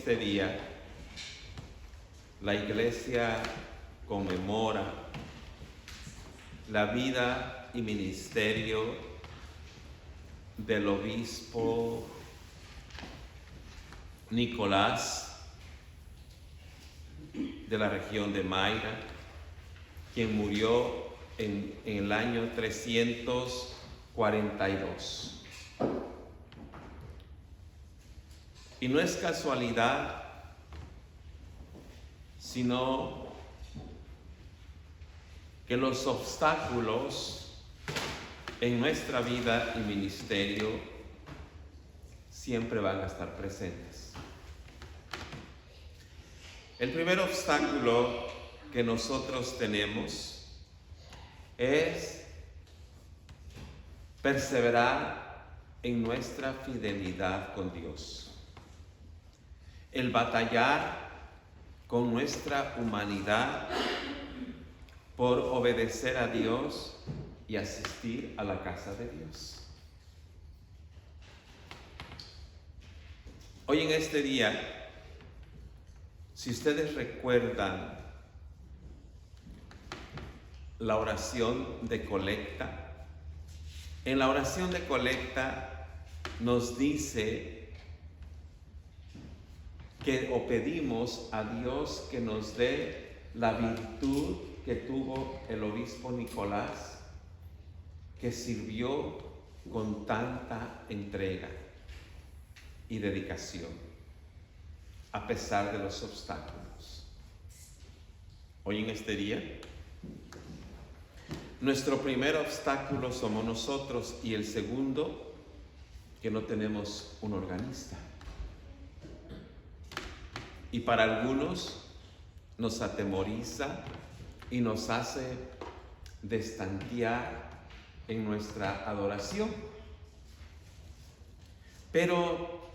Este día la iglesia conmemora la vida y ministerio del obispo Nicolás de la región de Mayra, quien murió en el año 342. Y no es casualidad, sino que los obstáculos en nuestra vida y ministerio siempre van a estar presentes. El primer obstáculo que nosotros tenemos es perseverar en nuestra fidelidad con Dios. El batallar con nuestra humanidad por obedecer a Dios y asistir a la casa de Dios. Hoy en este día, si ustedes recuerdan la oración de colecta, en la oración de colecta nos dice que o pedimos a Dios que nos dé la virtud que tuvo el obispo Nicolás, que sirvió con tanta entrega y dedicación, a pesar de los obstáculos. Hoy en este día, nuestro primer obstáculo somos nosotros y el segundo, que no tenemos un organista. Y para algunos nos atemoriza y nos hace destantear en nuestra adoración. Pero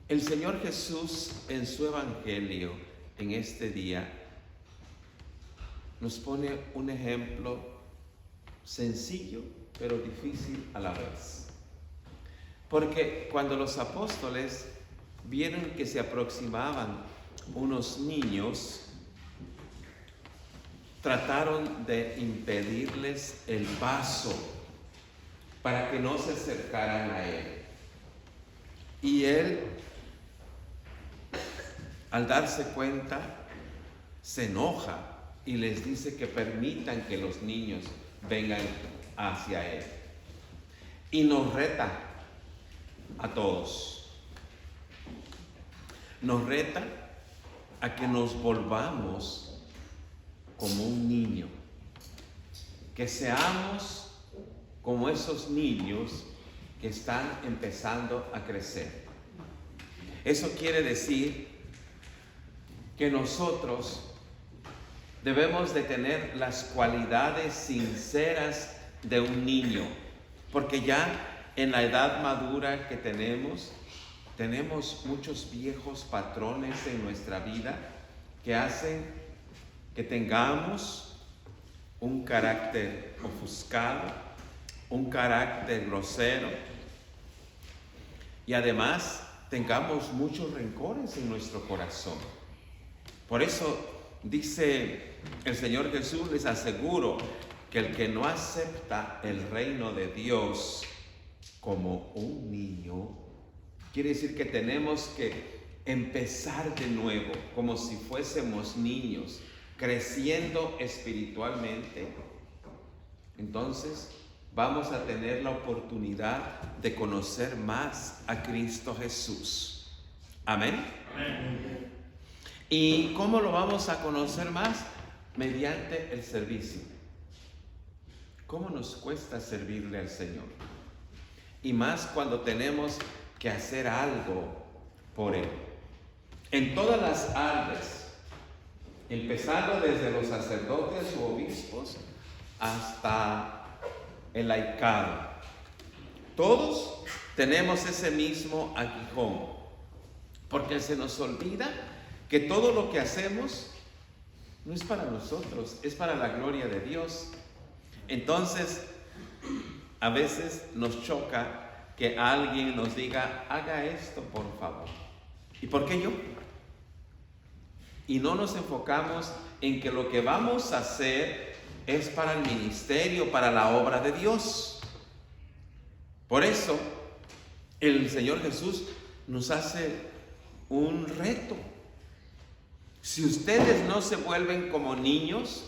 el Señor Jesús en su Evangelio en este día nos pone un ejemplo sencillo pero difícil a la vez. Porque cuando los apóstoles vieron que se aproximaban unos niños, trataron de impedirles el paso para que no se acercaran a él. Y él, al darse cuenta, se enoja y les dice que permitan que los niños vengan hacia él. Y nos reta a todos. Nos reta a que nos volvamos como un niño, que seamos como esos niños que están empezando a crecer. Eso quiere decir que nosotros debemos de tener las cualidades sinceras de un niño, porque ya en la edad madura que tenemos muchos viejos patrones en nuestra vida que hacen que tengamos un carácter ofuscado, un carácter grosero y además tengamos muchos rencores en nuestro corazón. Por eso dice el Señor Jesús, les aseguro que el que no acepta el reino de Dios como un niño, quiere decir que tenemos que empezar de nuevo, como si fuésemos niños, creciendo espiritualmente. Entonces vamos a tener la oportunidad de conocer más a Cristo Jesús. Amén. Amén. ¿Y cómo lo vamos a conocer más? Mediante el servicio. ¿Cómo nos cuesta servirle al Señor? Y más cuando tenemos que hacer algo por Él. En todas las áreas, empezando desde los sacerdotes u obispos hasta el laicado, todos tenemos ese mismo aguijón, porque se nos olvida que todo lo que hacemos no es para nosotros, es para la gloria de Dios. Entonces, a veces nos choca que alguien nos diga, haga esto por favor. ¿Y por qué yo? Y no nos enfocamos en que lo que vamos a hacer es para el ministerio, para la obra de Dios. Por eso, el Señor Jesús nos hace un reto. Si ustedes no se vuelven como niños,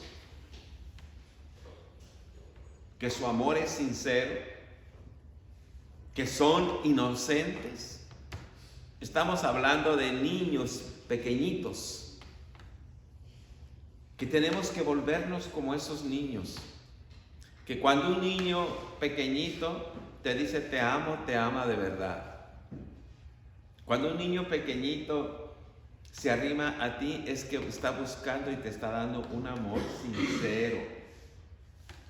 que su amor es sincero, que son inocentes, estamos hablando de niños pequeñitos, que tenemos que volvernos como esos niños, que cuando un niño pequeñito te dice te amo, te ama de verdad. Cuando un niño pequeñito se arrima a ti, es que está buscando y te está dando un amor sincero.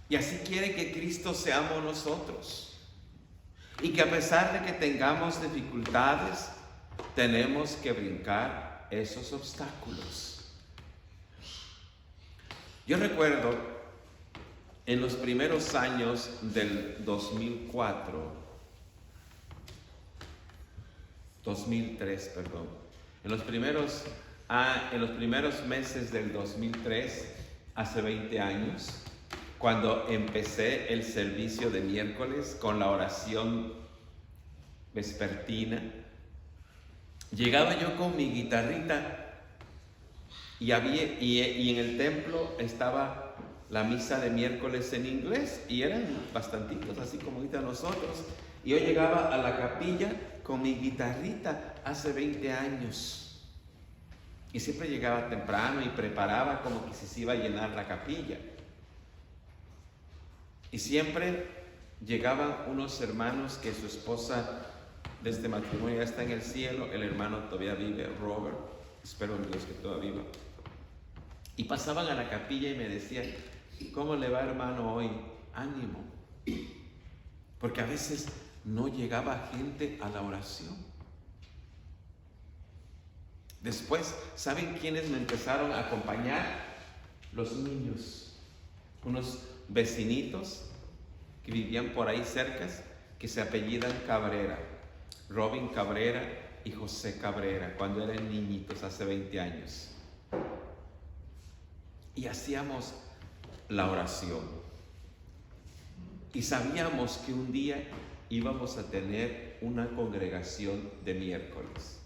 Y así quiere que Cristo seamos nosotros. Y que a pesar de que tengamos dificultades, tenemos que brincar esos obstáculos. Yo recuerdo en los primeros años del 2003, en los primeros meses del 2003, hace 20 años, cuando empecé el servicio de miércoles con la oración vespertina, llegaba yo con mi guitarrita y en el templo estaba la misa de miércoles en inglés y eran bastantitos, así como ahorita nosotros. Y yo llegaba a la capilla con mi guitarrita hace 20 años. Y siempre llegaba temprano y preparaba como que se iba a llenar la capilla. Y siempre llegaban unos hermanos que su esposa de este matrimonio ya está en el cielo, el hermano todavía vive, Robert, espero en Dios que todavía viva. Y pasaban a la capilla y me decían, ¿cómo le va, hermano, hoy? Ánimo. Porque a veces no llegaba gente a la oración. Después, ¿saben quiénes me empezaron a acompañar? Los niños. Unos vecinitos que vivían por ahí cerca, que se apellidan Cabrera. Robin Cabrera y José Cabrera, cuando eran niñitos, hace 20 años. Y hacíamos la oración. Y sabíamos que un día íbamos a tener una congregación de miércoles.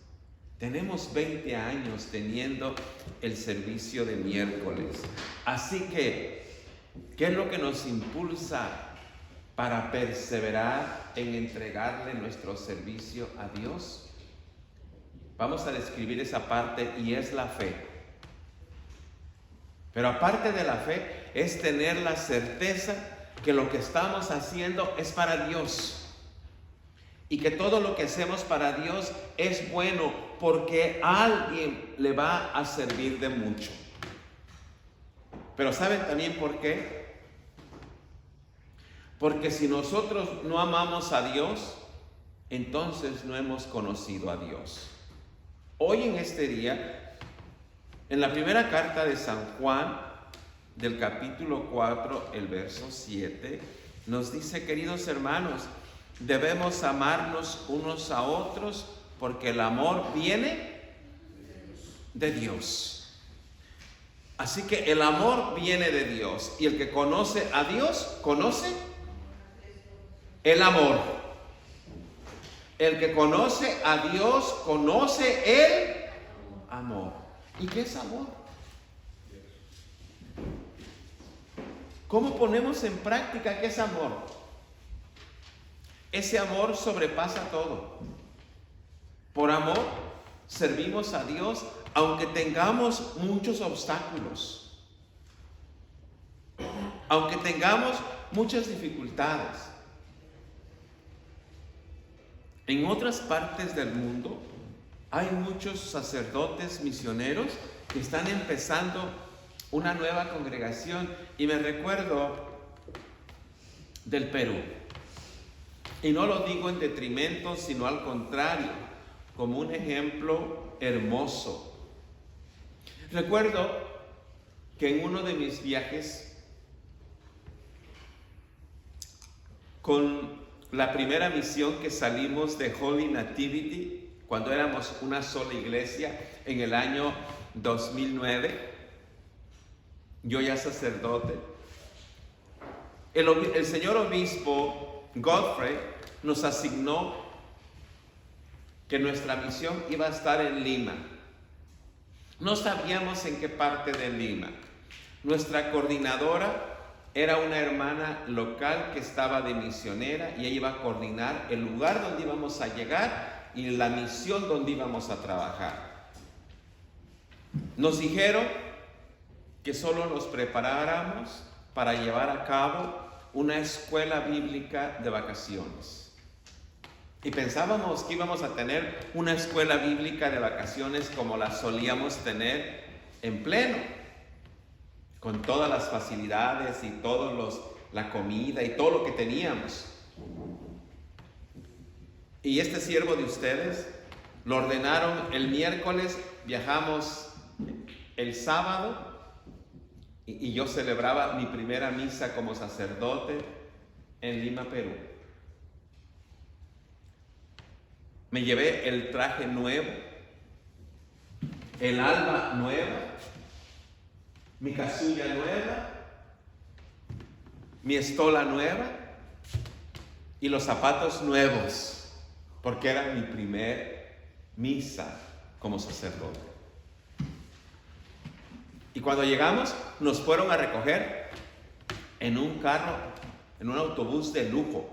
Tenemos 20 años teniendo el servicio de miércoles. Así que, ¿qué es lo que nos impulsa para perseverar en entregarle nuestro servicio a Dios? Vamos a describir esa parte y es la fe. Pero aparte de la fe, es tener la certeza que lo que estamos haciendo es para Dios. Y que todo lo que hacemos para Dios es bueno porque a alguien le va a servir de mucho. Pero ¿saben también por qué? Porque si nosotros no amamos a Dios, entonces no hemos conocido a Dios. Hoy en este día, en la primera carta de San Juan, del capítulo 4, el verso 7, nos dice, queridos hermanos, debemos amarnos unos a otros porque el amor viene de Dios. Así que el amor viene de Dios y el que conoce a Dios, conoce el amor. El que conoce a Dios, conoce el amor. ¿Y qué es amor? ¿Cómo ponemos en práctica qué es amor? Ese amor sobrepasa todo. Por amor servimos a Dios aunque tengamos muchos obstáculos, aunque tengamos muchas dificultades. En otras partes del mundo hay muchos sacerdotes misioneros que están empezando una nueva congregación. Y me recuerdo del Perú. Y no lo digo en detrimento, sino al contrario, como un ejemplo hermoso. Recuerdo que en uno de mis viajes, con la primera misión que salimos de Holy Nativity, cuando éramos una sola iglesia en el año 2009, yo ya sacerdote. El señor obispo Godfrey nos asignó que nuestra misión iba a estar en Lima. No sabíamos en qué parte de Lima. Nuestra coordinadora era una hermana local que estaba de misionera y ella iba a coordinar el lugar donde íbamos a llegar y la misión donde íbamos a trabajar. Nos dijeron que solo nos preparáramos para llevar a cabo una escuela bíblica de vacaciones. Y pensábamos que íbamos a tener una escuela bíblica de vacaciones como la solíamos tener en Pleno, con todas las facilidades y la comida y todo lo que teníamos. Y este siervo de ustedes lo ordenaron el miércoles, viajamos el sábado y yo celebraba mi primera misa como sacerdote en Lima, Perú. Me llevé el traje nuevo, el alba nueva, mi casulla nueva, mi estola nueva y los zapatos nuevos, porque era mi primer misa como sacerdote. Y cuando llegamos, nos fueron a recoger en un carro, en un autobús de lujo.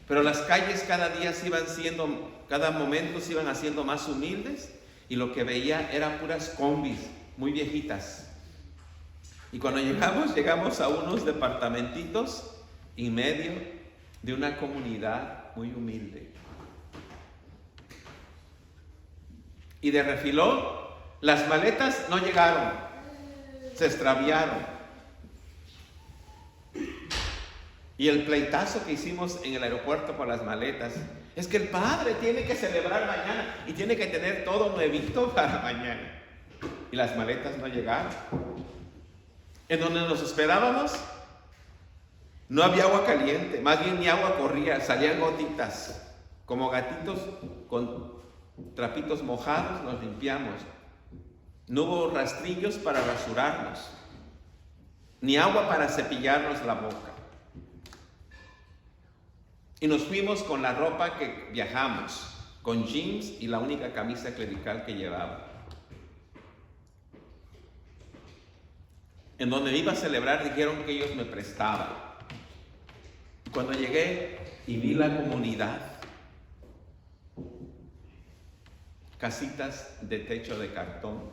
Pero las calles cada momento se iban haciendo más humildes y lo que veía eran puras combis muy viejitas. Y cuando llegamos a unos departamentitos en medio de una comunidad muy humilde. Y de refilón, las maletas no llegaron, se extraviaron. Y el pleitazo que hicimos en el aeropuerto por las maletas es que el padre tiene que celebrar mañana y tiene que tener todo nuevito para mañana. Y las maletas no llegaron. En donde nos hospedábamos no había agua caliente, más bien ni agua corría, salían gotitas. Como gatitos con trapitos mojados nos limpiamos. No hubo rastrillos para rasurarnos, ni agua para cepillarnos la boca. Y nos fuimos con la ropa que viajamos, con jeans y la única camisa clerical que llevaba. En donde iba a celebrar dijeron que ellos me prestaban. Cuando llegué y vi la comunidad, casitas de techo de cartón,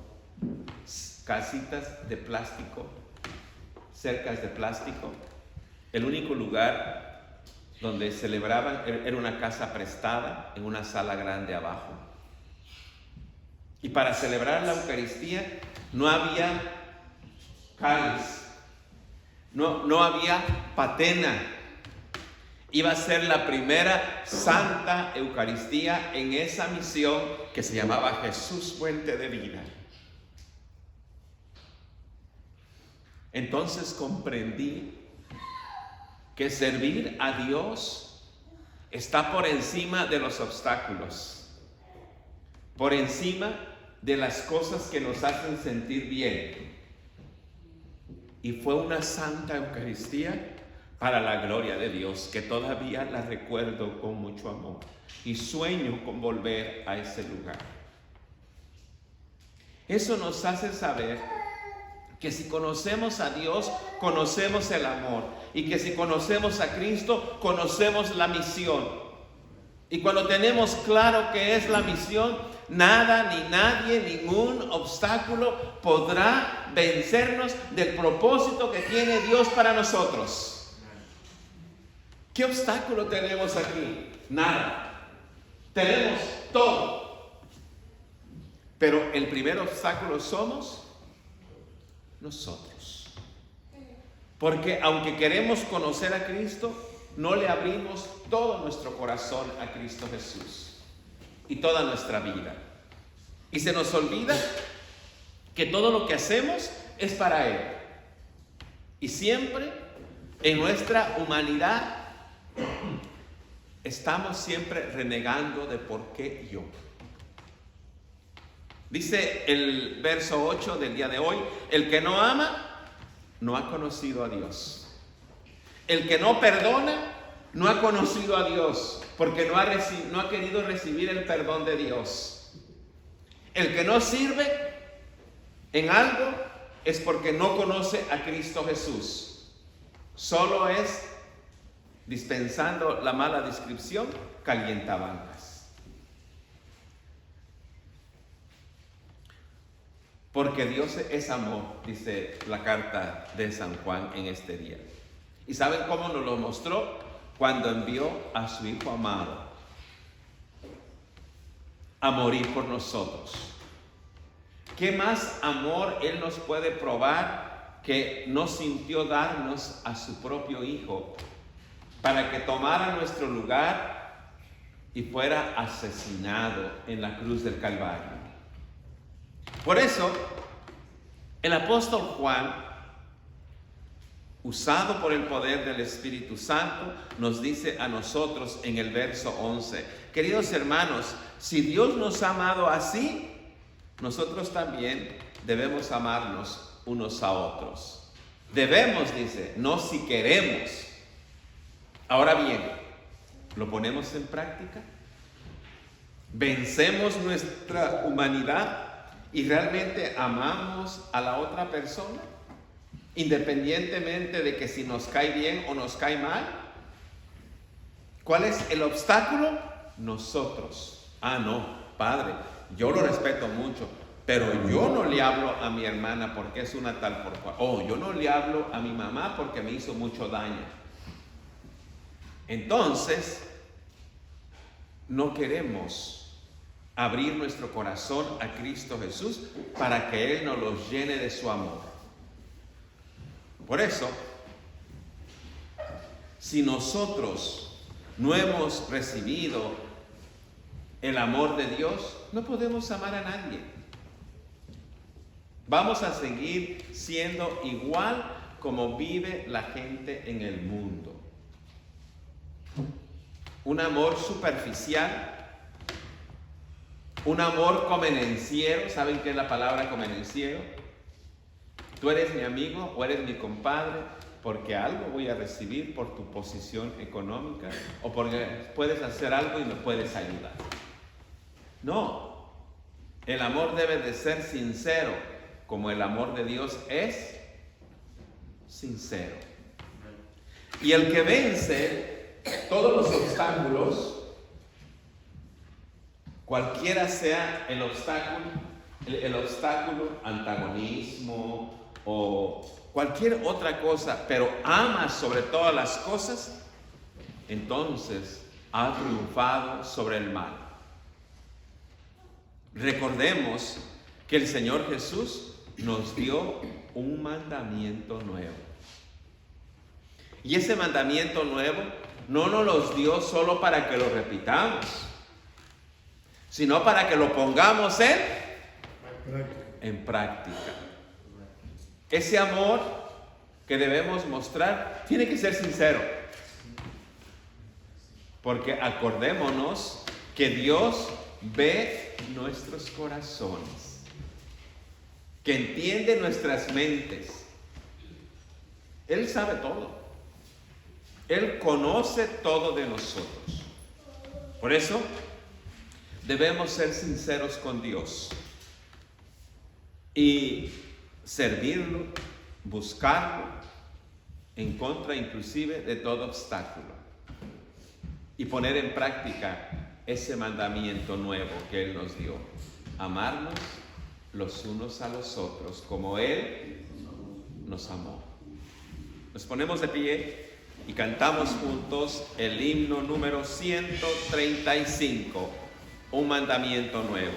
casitas de plástico, cercas de plástico. El único lugar donde celebraban era una casa prestada en una sala grande abajo. Y para celebrar la Eucaristía no había cáliz, no había patena. Iba a ser la primera Santa Eucaristía en esa misión que se llamaba Jesús Fuente de Vida. Entonces comprendí que servir a Dios está por encima de los obstáculos, por encima de las cosas que nos hacen sentir bien. Y fue una Santa Eucaristía para la gloria de Dios, que todavía la recuerdo con mucho amor y sueño con volver a ese lugar. Eso nos hace saber que si conocemos a Dios, conocemos el amor, y que si conocemos a Cristo, conocemos la misión. Y cuando tenemos claro qué es la misión, nada ni nadie, ningún obstáculo podrá vencernos del propósito que tiene Dios para nosotros. ¿Qué obstáculo tenemos aquí? Nada. Tenemos todo. Pero el primer obstáculo somos nosotros. Porque aunque queremos conocer a Cristo, no le abrimos todo nuestro corazón a Cristo Jesús y toda nuestra vida. Y se nos olvida que todo lo que hacemos es para Él. Y siempre en nuestra humanidad estamos siempre renegando de por qué yo. Dice el verso 8 del día de hoy: el que no ama no ha conocido a Dios. El que no perdona no ha conocido a Dios, porque no ha querido recibir el perdón de Dios. El que no sirve en algo es porque no conoce a Cristo Jesús. Solo es, dispensando la mala descripción, calientabancas. Porque Dios es amor, dice la carta de San Juan en este día. ¿Y saben cómo nos lo mostró? Cuando envió a su Hijo amado a morir por nosotros. ¿Qué más amor Él nos puede probar que no sintió darnos a su propio Hijo para que tomara nuestro lugar y fuera asesinado en la cruz del Calvario? Por eso, el apóstol Juan, usado por el poder del Espíritu Santo, nos dice a nosotros en el verso 11: queridos hermanos, si Dios nos ha amado así, nosotros también debemos amarnos unos a otros. Debemos, dice, no si queremos. Ahora bien, ¿lo ponemos en práctica? ¿Vencemos nuestra humanidad y realmente amamos a la otra persona, independientemente de que si nos cae bien o nos cae mal? ¿Cuál es el obstáculo? Nosotros. No, Padre, yo lo respeto mucho, pero yo no le hablo a mi hermana porque es una tal por cual. Yo no le hablo a mi mamá porque me hizo mucho daño. Entonces, no queremos abrir nuestro corazón a Cristo Jesús para que Él nos los llene de su amor. Por eso, si nosotros no hemos recibido el amor de Dios, no podemos amar a nadie. Vamos a seguir siendo igual como vive la gente en el mundo. Un amor superficial, un amor convenenciero. ¿Saben qué es la palabra convenenciero? Tú eres mi amigo o eres mi compadre porque algo voy a recibir por tu posición económica o porque puedes hacer algo y me puedes ayudar. No, el amor debe de ser sincero, como el amor de Dios es sincero. Y el que vence todos los obstáculos, cualquiera sea el obstáculo, antagonismo o cualquier otra cosa, pero ama sobre todas las cosas, entonces ha triunfado sobre el mal. Recordemos que el Señor Jesús nos dio un mandamiento nuevo. Y ese mandamiento nuevo no nos lo dio solo para que lo repitamos, sino para que lo pongamos en práctica. Ese amor que debemos mostrar tiene que ser sincero. Porque acordémonos que Dios ve nuestros corazones, que entiende nuestras mentes. Él sabe todo. Él conoce todo de nosotros. Por eso, debemos ser sinceros con Dios y servirlo, buscarlo en contra inclusive de todo obstáculo y poner en práctica ese mandamiento nuevo que Él nos dio: amarnos los unos a los otros como Él nos amó. Nos ponemos de pie y cantamos juntos el himno número 135, un mandamiento nuevo.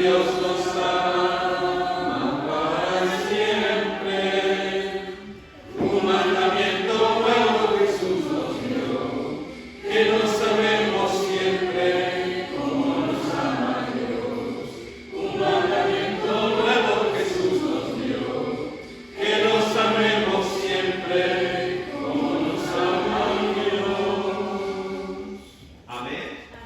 Dios